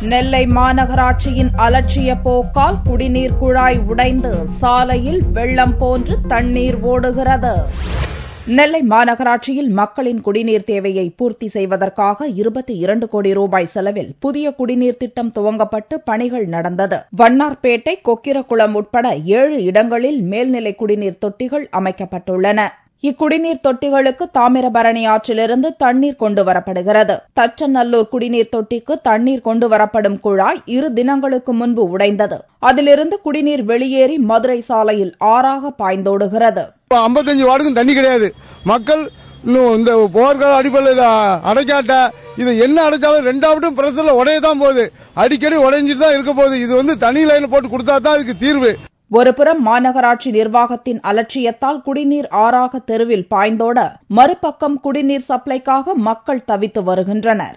நெல்லை மாநகராட்சியின் அலட்சிய போக்கால் குடிநீர் குழாய் உடைந்து சாலையில் வெள்ளம் போன்று தண்ணீர் ஓடுகிறது. நெல்லை மாநகராட்சியில் மக்களின் குடிநீர் தேவையை பூர்த்தி செய்வதற்காக 22 கோடி ரூபாய் செலவில் புதிய குடிநீர் திட்டம் துவங்கப்பட்டு பணிகள் நடந்தது. வண்ணார்பேட்டை, கொக்கிரகுளம் உட்பட 7 இடங்களில் மேல்நிலை குடிநீர் தொட்டிகள் அமைக்கப்பட்டுள்ளன. இக்குடிநீர் தொட்டிகளுக்கு தாமிரபரணி ஆற்றிலிருந்து தண்ணீர் கொண்டுவரப்படுகிறது. தச்சநல்லூர் குடிநீர் தொட்டிக்கு தண்ணீர் கொண்டுவரப்படும் குழாய் 2 தினங்களுக்கு முன்பு உடைந்தது. அதிலிருந்து குடிநீர் வெளியேறி மதுரை சாலையில் ஆறாக பாய்ந்தோடுகிறது. 55 வார்டுக்கும் தண்ணி கிடையாது. மக்கள் இந்த போர்க்கால அடிப்படையில் அடைக்காட்ட இது என்ன அடைச்சாலும் 2வது பிரஷர்ல உடையதான் போகுது. அடிக்கடி உடைஞ்சிட்டு தான் இருக்க போகுது. இது தனி லைன் போட்டு கொடுத்தா தான் அதுக்கு தீர்வு. ஒருபுறம் மாநகராட்சி நிர்வாகத்தின் அலட்சியத்தால் குடிநீர் ஆறாக தெருவில் பாய்ந்தோட, மறுபக்கம் குடிநீர் சப்ளைக்காக மக்கள் தவித்து வருகின்றனர்.